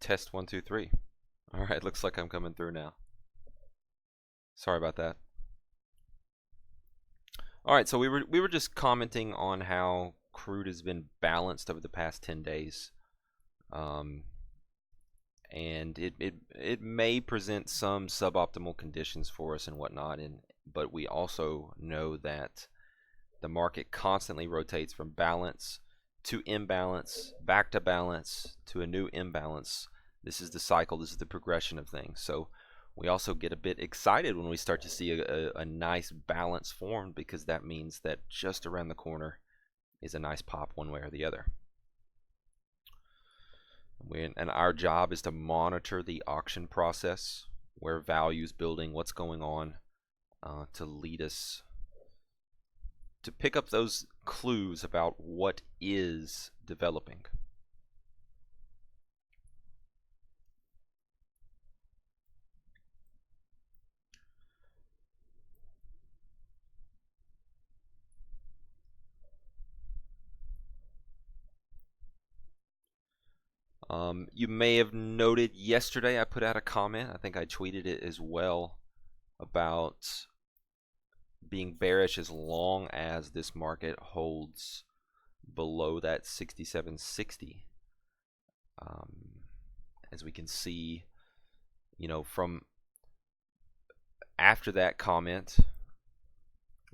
Test 1 2 3. All right, looks like I'm coming through now. Sorry about that. All right, so we were just commenting on how crude has been balanced over the past 10 days. And it may present some suboptimal conditions for us and whatnot, but we also know that the market constantly rotates from balance to imbalance, back to balance, to a new imbalance. This is the cycle, this is the progression of things. So we also get a bit excited when we start to see a nice balance formed, because that means that just around the corner is a nice pop one way or the other. And our job is to monitor the auction process, where value is building, what's going on, to lead us to pick up those clues about what is developing. You may have noted yesterday I put out a comment, I think I tweeted it as well, about being bearish as long as this market holds below that 6760. As we can see, from after that comment,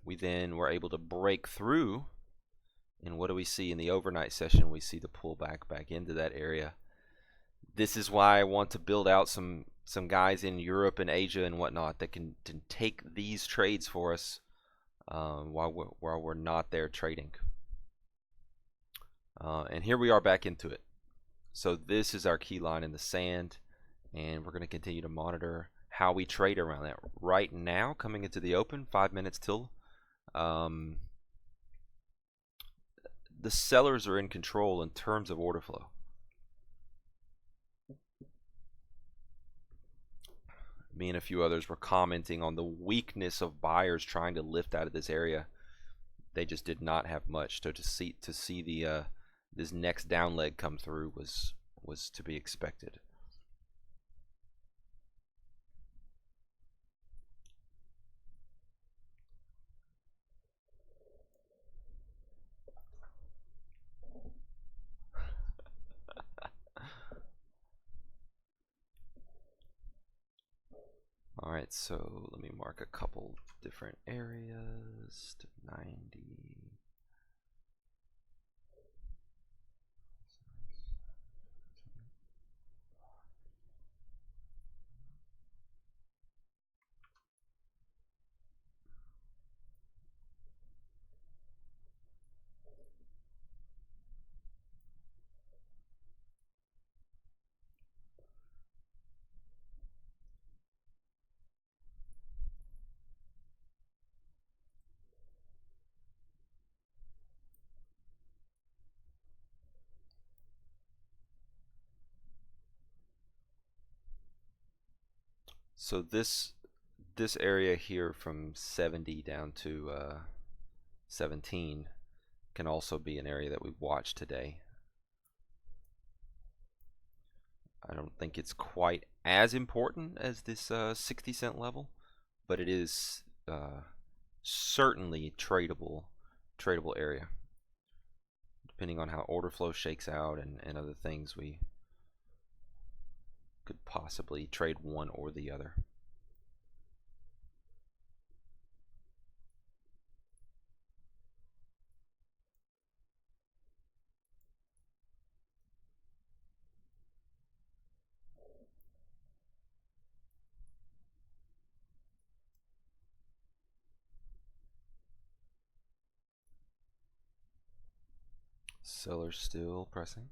we then were able to break through. And what do we see in the overnight session? We see the pullback back into that area. This is why I want to build out some guys in Europe and Asia and whatnot that can take these trades for us while we're not there trading. And here we are back into it. So this is our key line in the sand, and we're going to continue to monitor how we trade around that. Right now, coming into the open, 5 minutes till, the sellers are in control in terms of order flow. Me and a few others were commenting on the weakness of buyers trying to lift out of this area. They just did not have much. So to see the this next down leg come through was to be expected. All right, so let me mark a couple different areas to 90. So this area here from 70 down to 17 can also be an area that we've watched today. I don't think it's quite as important as this 60-cent level, but it is certainly tradable area. Depending on how order flow shakes out and other things, we could possibly trade one or the other. Seller still pressing.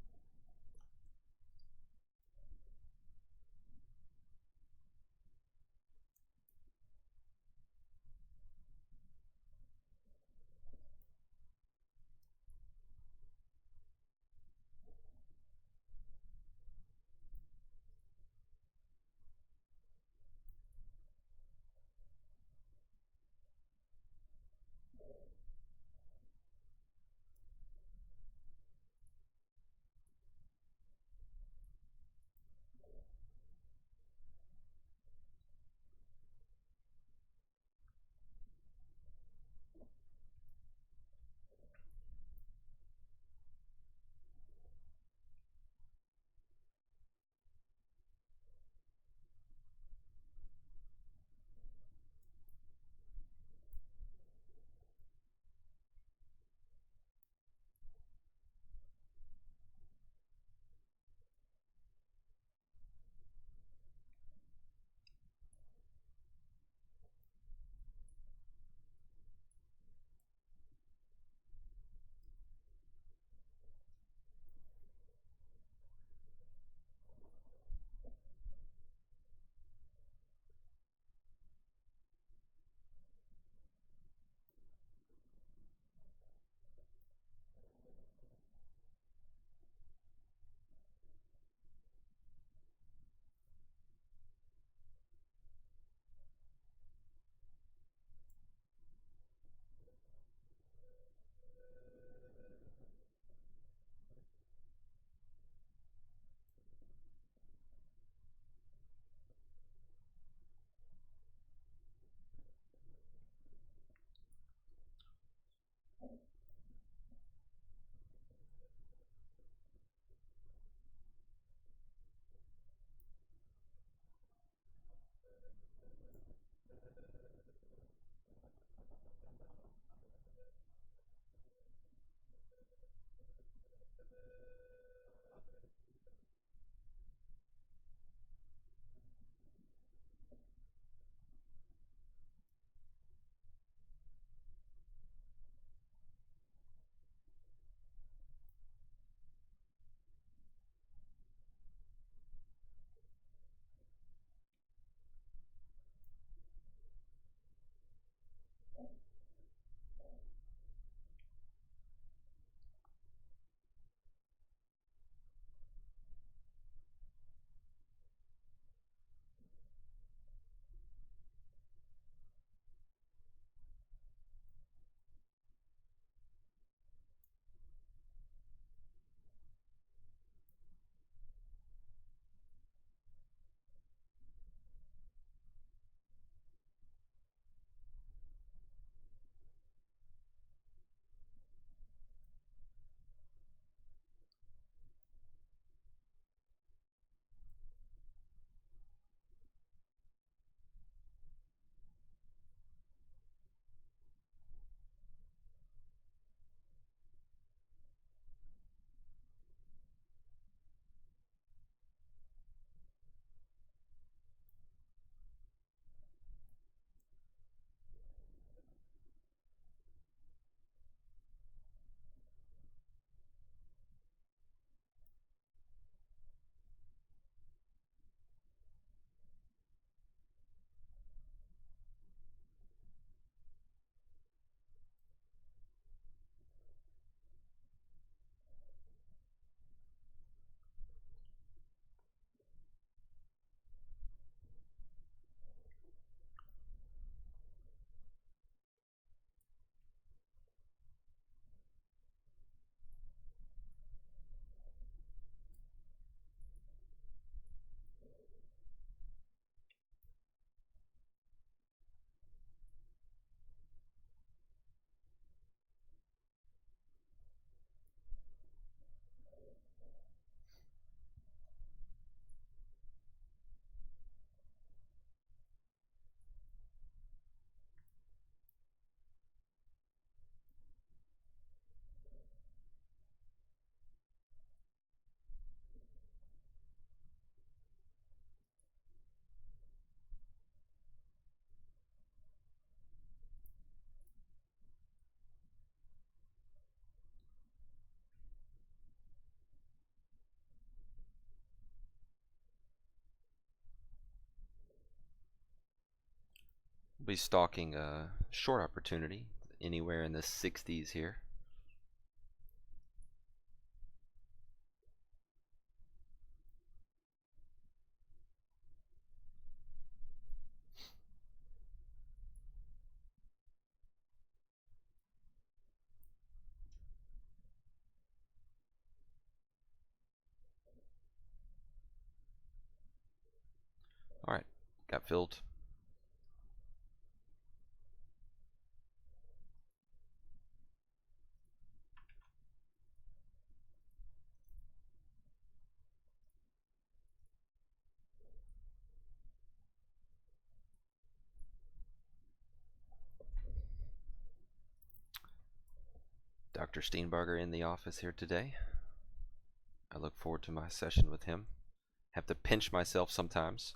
be stalking a short opportunity anywhere in the 60s here. All right, got filled. Dr. Steenbarger in the office here today. I look forward to my session with him. Have to pinch myself sometimes.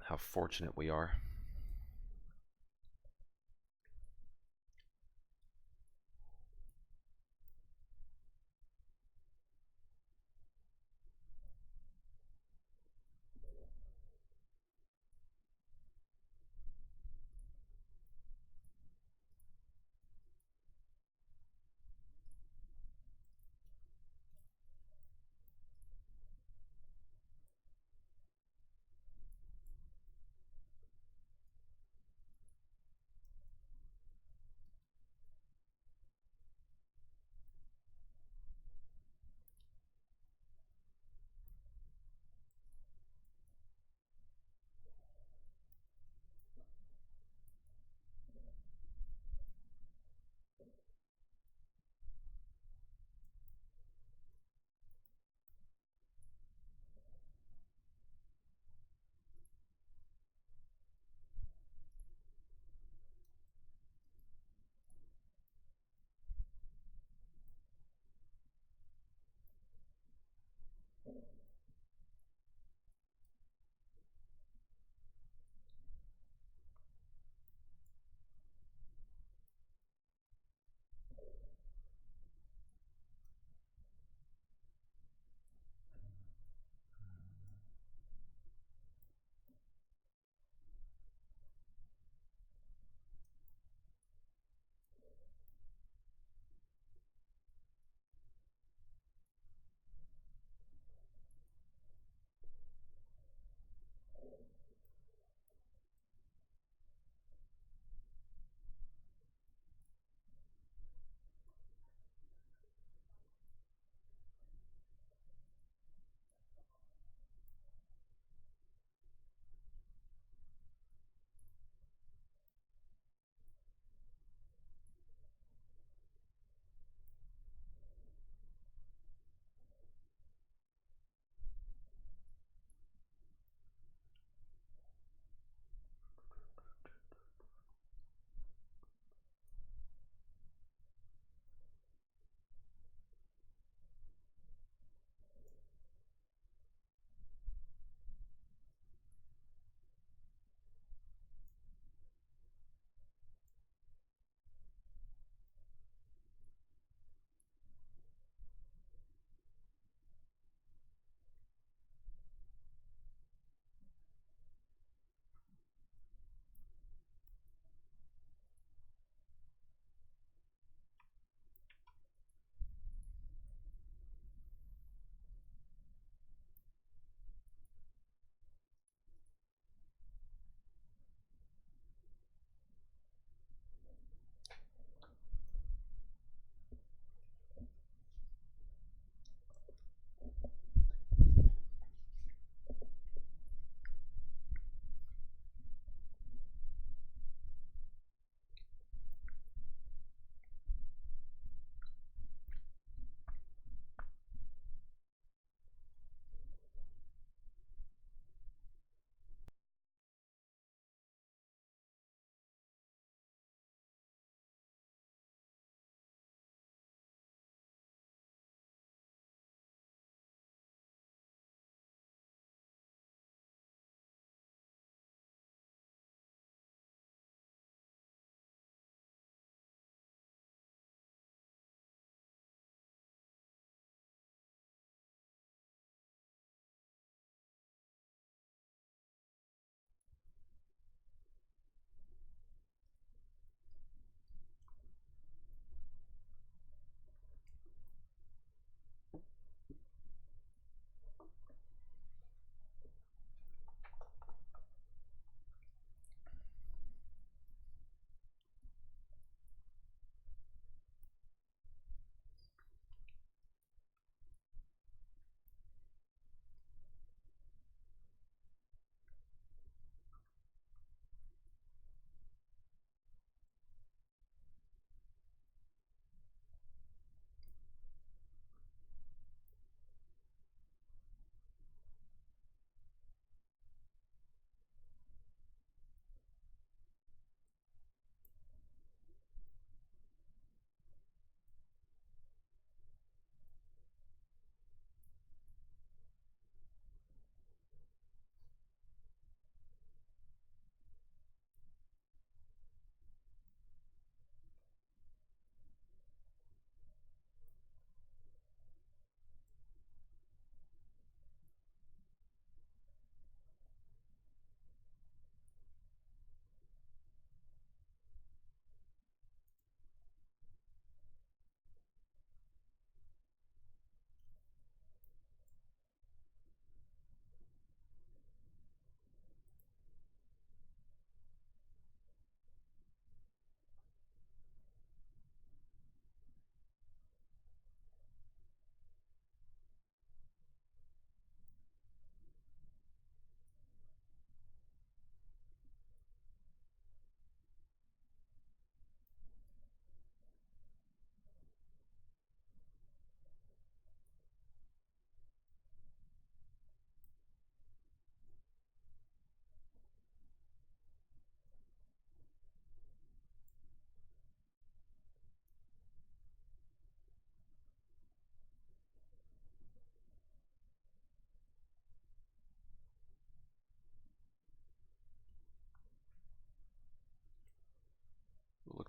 How fortunate we are.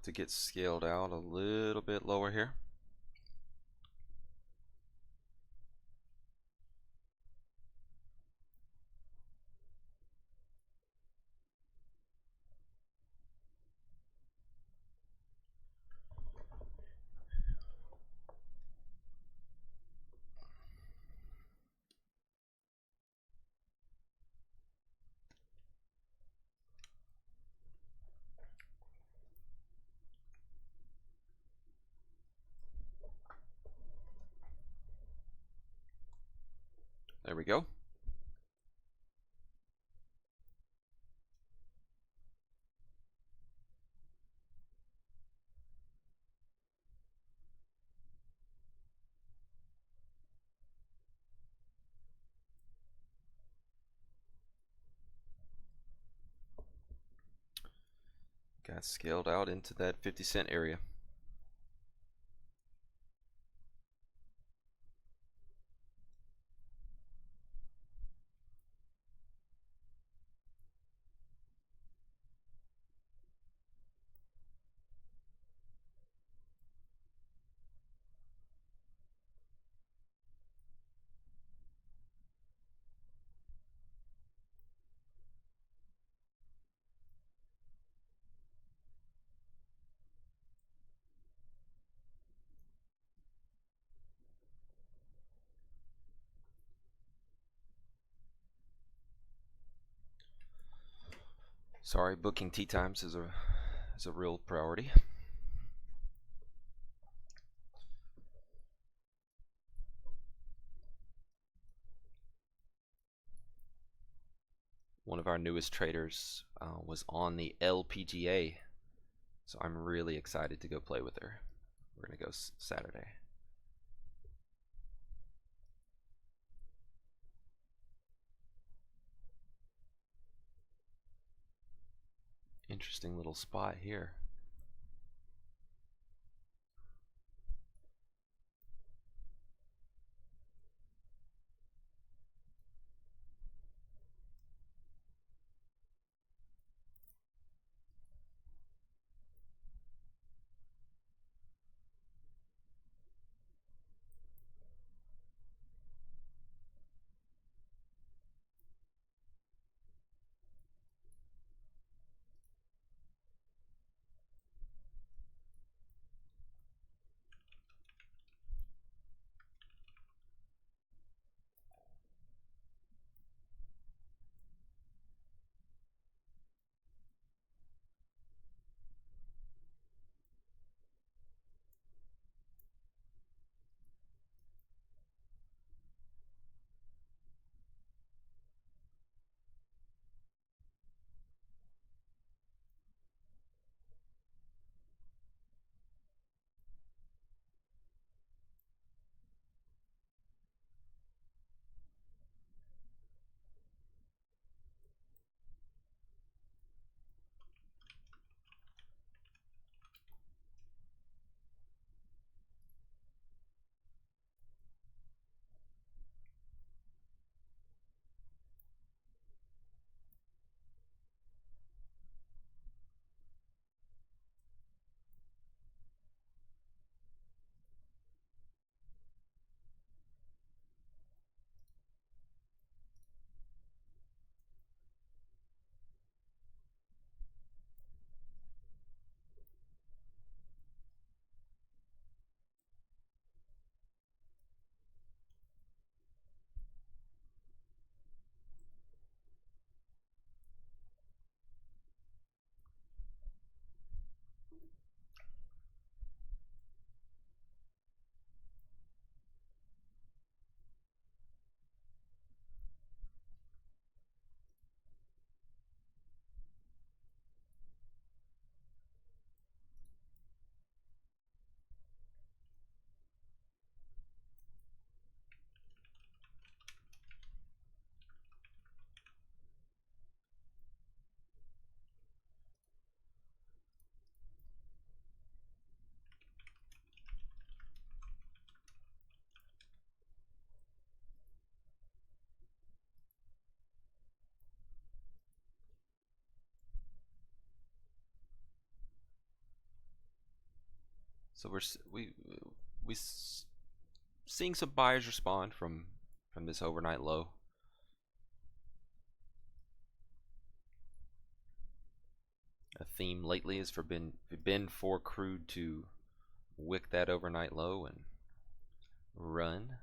to get scaled out a little bit lower here. There we go. Got scaled out into that 50-cent area. Sorry, booking tea times is a real priority. One of our newest traders was on the LPGA, so I'm really excited to go play with her. We're gonna go Saturday. Interesting little spot here. So we seeing some buyers respond from this overnight low. A theme lately has been for crude to wick that overnight low and run.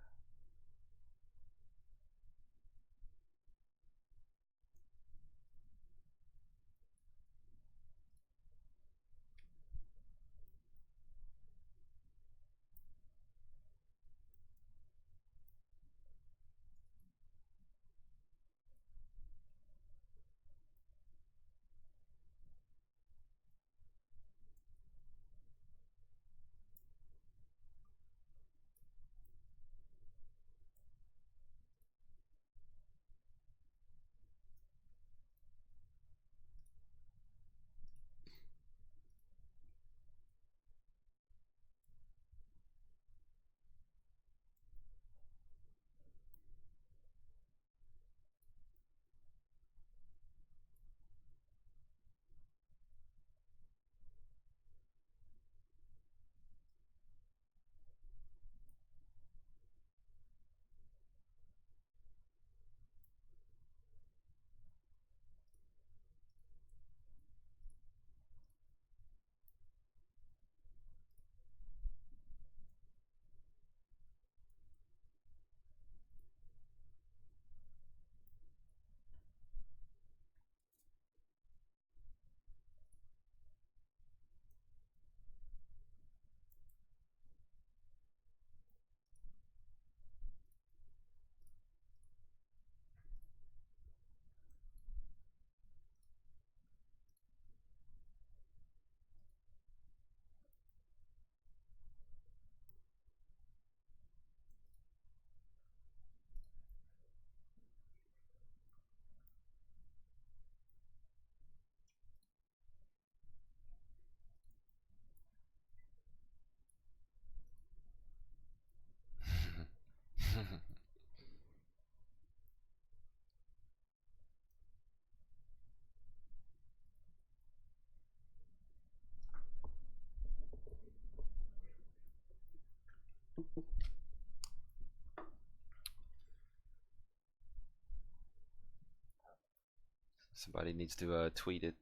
Somebody needs to tweet it.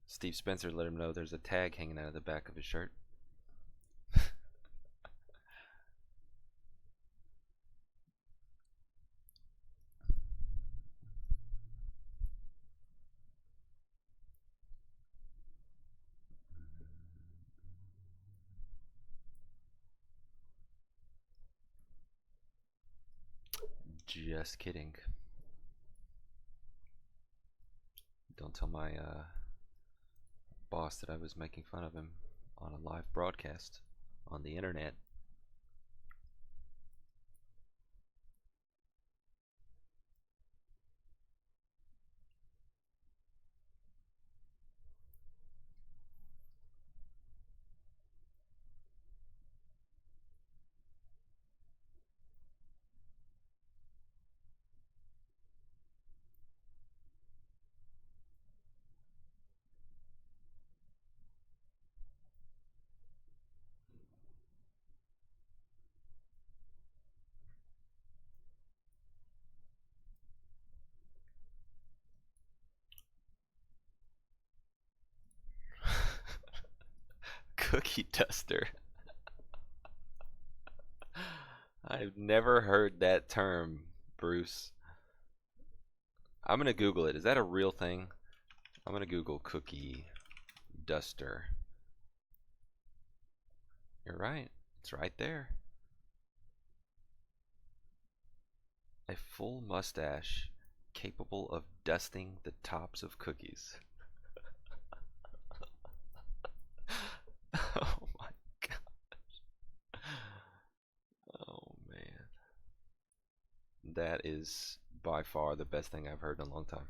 Steve Spencer, let him know there's a tag hanging out of the back of his shirt. Just kidding. Don't tell my boss that I was making fun of him on a live broadcast on the internet. Cookie duster. I've never heard that term, Bruce. I'm gonna Google it. Is that a real thing? I'm gonna Google cookie duster. You're right. It's right there. A full mustache capable of dusting the tops of cookies. Oh my gosh. Oh man. That is by far the best thing I've heard in a long time.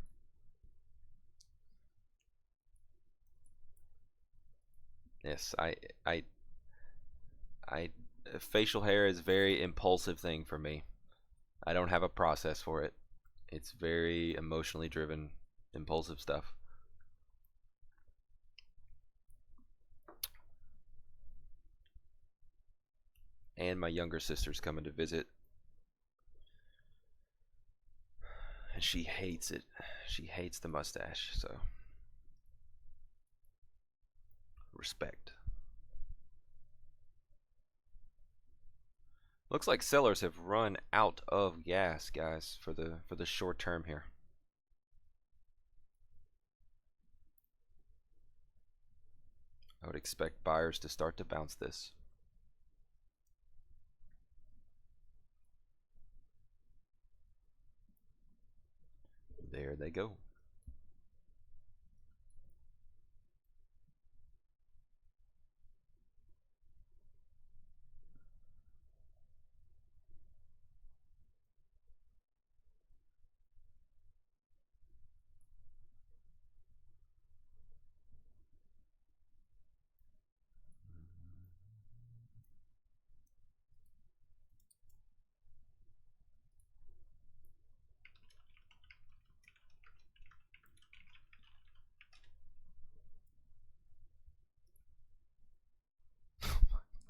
Yes, I facial hair is a very impulsive thing for me. I don't have a process for it. It's very emotionally driven, impulsive stuff. and my younger sister's coming to visit, and she hates it. She hates the mustache, so respect. Looks like sellers have run out of gas, guys, for the short term here. I would expect buyers to start to bounce this. There they go.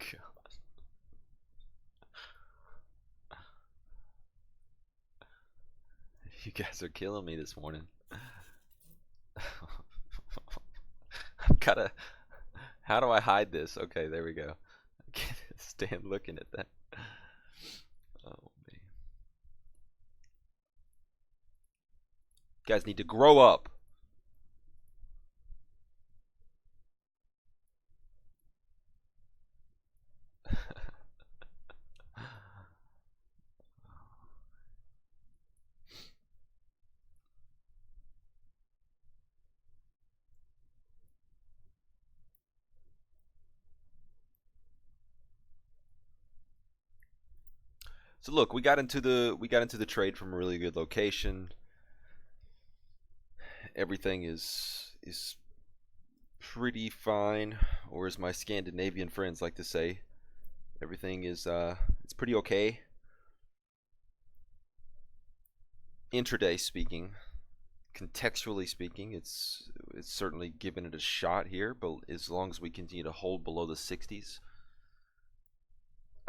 God. You guys are killing me this morning. I've gotta. How do I hide this? Okay, there we go. I can't stand looking at that. Oh man. You guys need to grow up. So look, we got into the trade from a really good location. Everything is pretty fine, or as my Scandinavian friends like to say, everything is it's pretty okay. Intraday speaking, contextually speaking, it's certainly given it a shot here, but as long as we continue to hold below the 60s,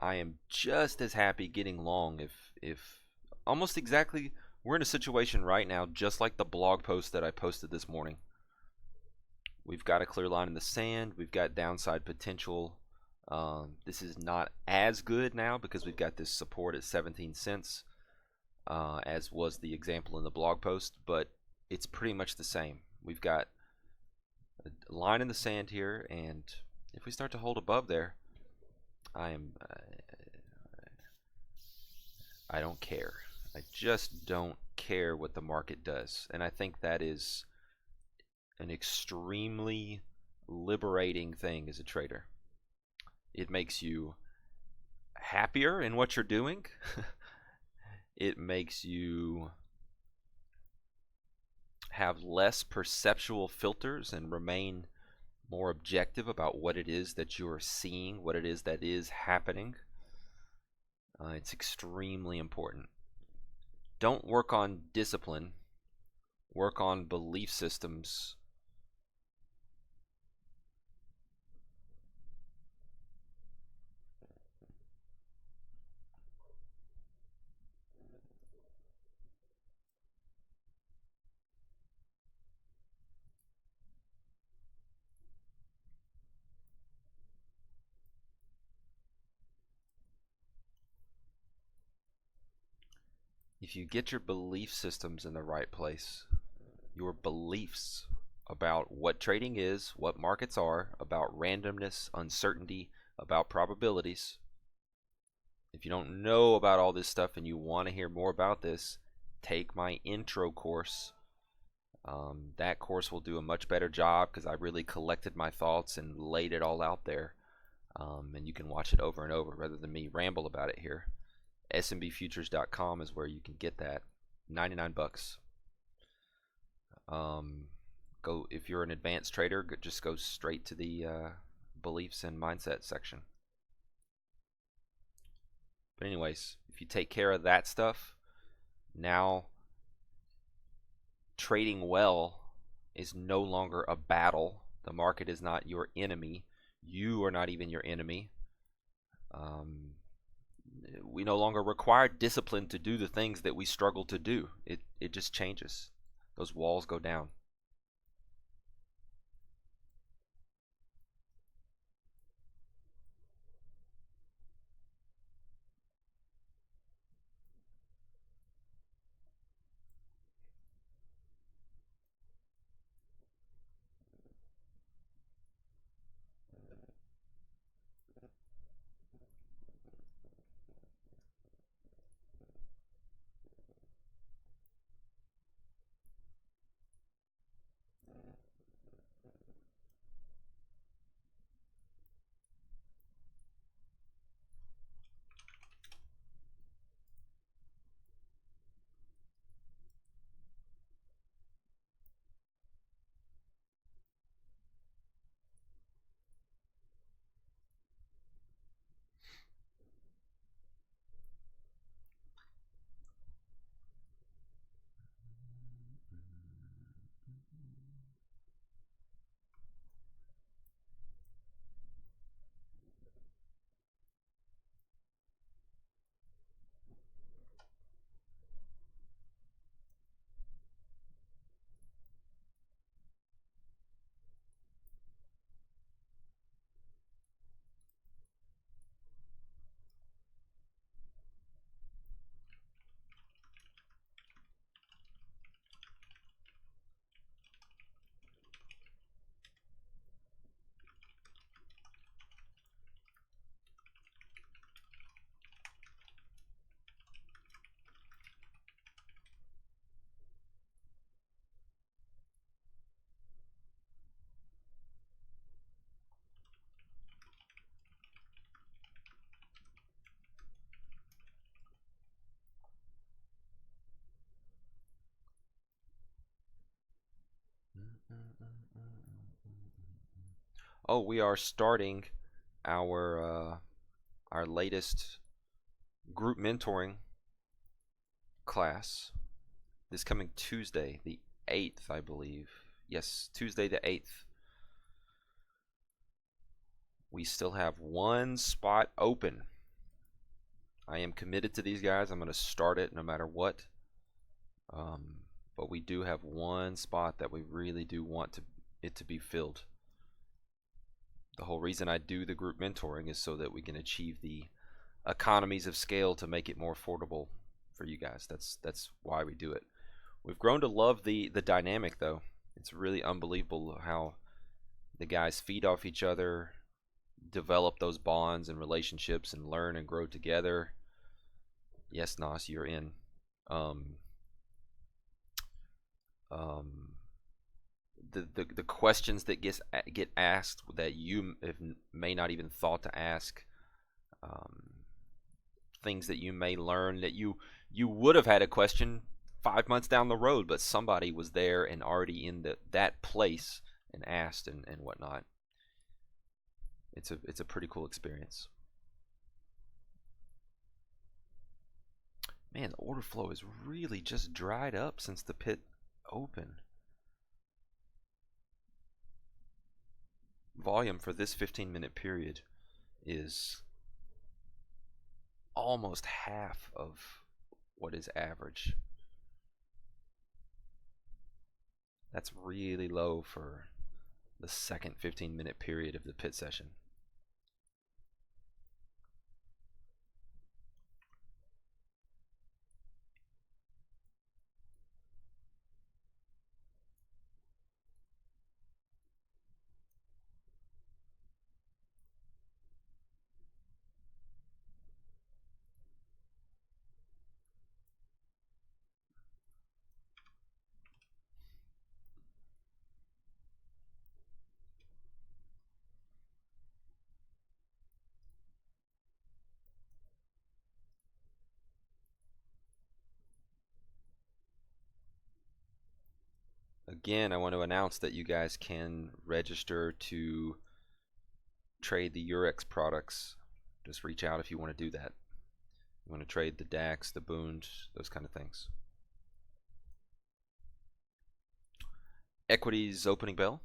I am just as happy getting long if almost exactly we're in a situation right now just like the blog post that I posted this morning. We've got a clear line in the sand, we've got downside potential. This is not as good now because we've got this support at 17 cents, as was the example in the blog post, but it's pretty much the same. We've got a line in the sand here, and if we start to hold above there, I don't care. I just don't care what the market does, and I think that is an extremely liberating thing as a trader. It makes you happier in what you're doing. It makes you have less perceptual filters and remain more objective about what it is that you're seeing, what it is that is happening. It's extremely important. Don't work on discipline, work on belief systems. If you get your belief systems in the right place, your beliefs about what trading is, what markets are, about randomness, uncertainty, about probabilities. If you don't know about all this stuff and you want to hear more about this, take my intro course. That course will do a much better job because I really collected my thoughts and laid it all out there. And you can watch it over and over rather than me ramble about it here. SMBfutures.com is where you can get that. 99 bucks. Go if you're an advanced trader, just go straight to the beliefs and mindset section. But anyways, if you take care of that stuff, now trading well is no longer a battle. The market is not your enemy. You are not even your enemy. we no longer require discipline to do the things that we struggle to do. It just changes. Those walls go down. Oh, we are starting our latest group mentoring class this coming Tuesday, the 8th, I believe. Yes, Tuesday the 8th. We still have one spot open. I am committed to these guys. I'm going to start it no matter what. But we do have one spot that we really do want it to be filled. The whole reason I do the group mentoring is so that we can achieve the economies of scale to make it more affordable for you guys. That's why we do it. We've grown to love the dynamic, though. It's really unbelievable how the guys feed off each other, develop those bonds and relationships, and learn and grow together. Yes, Nas, you're in. The questions that get asked that you may not even thought to ask, things that you may learn that you would have had a question 5 months down the road, but somebody was there and already in that place and asked and whatnot. It's a pretty cool experience. Man, the order flow is really just dried up since the pit opened. Volume for this 15-minute period is almost half of what is average. That's really low for the second 15-minute period of the pit session. Again, I want to announce that you guys can register to trade the Eurex products. Just reach out if you want to do that. You want to trade the DAX, the Bund, those kind of things. Equities opening bell.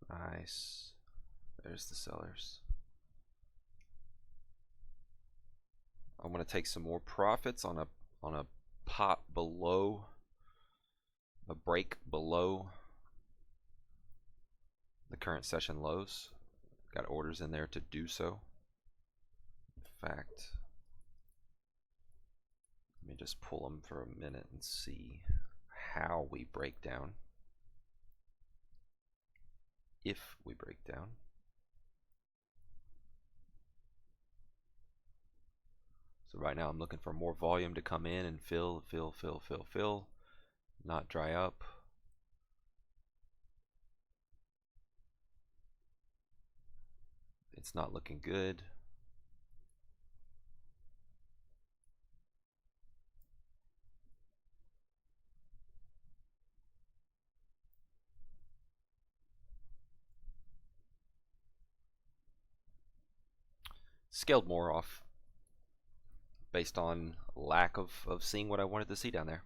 Nice. There's the sellers. I'm going to take some more profits on a pop below, a break below the current session lows. Got orders in there to do so. In fact, let me just pull them for a minute and see how we break down. If we break down. So right now I'm looking for more volume to come in and fill, not dry up. It's not looking good. Scaled more off based on lack of seeing what I wanted to see down there.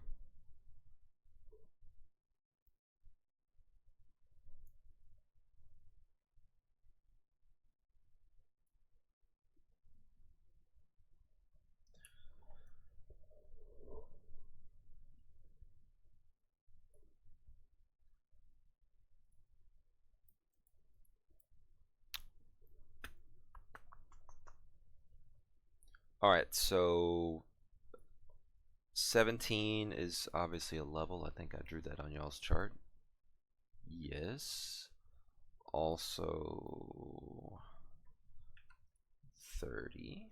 All right, so 17 is obviously a level. I think I drew that on y'all's chart. Yes. Also 30.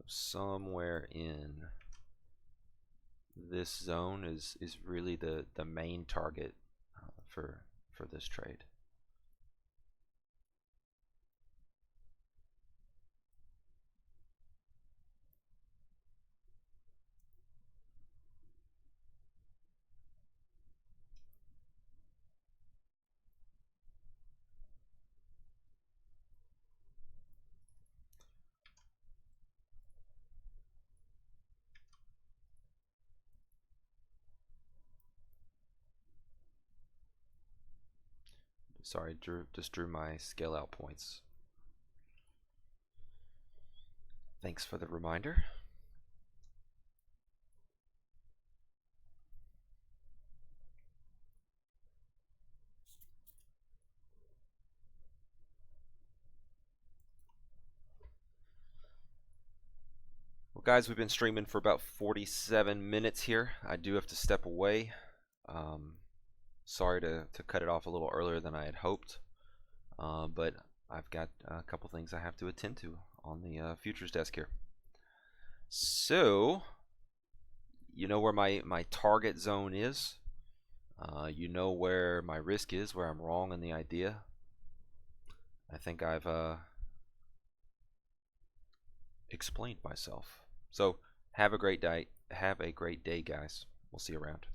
Somewhere in this zone is really the main target for this trade. Sorry, just drew my scale out points. Thanks for the reminder. Well, guys, we've been streaming for about 47 minutes here. I do have to step away. Sorry to cut it off a little earlier than I had hoped, but I've got a couple things I have to attend to on the futures desk here. So, you know where my target zone is. You know where my risk is, where I'm wrong in the idea. I think I've explained myself. So have a great day. Have a great day, guys. We'll see you around.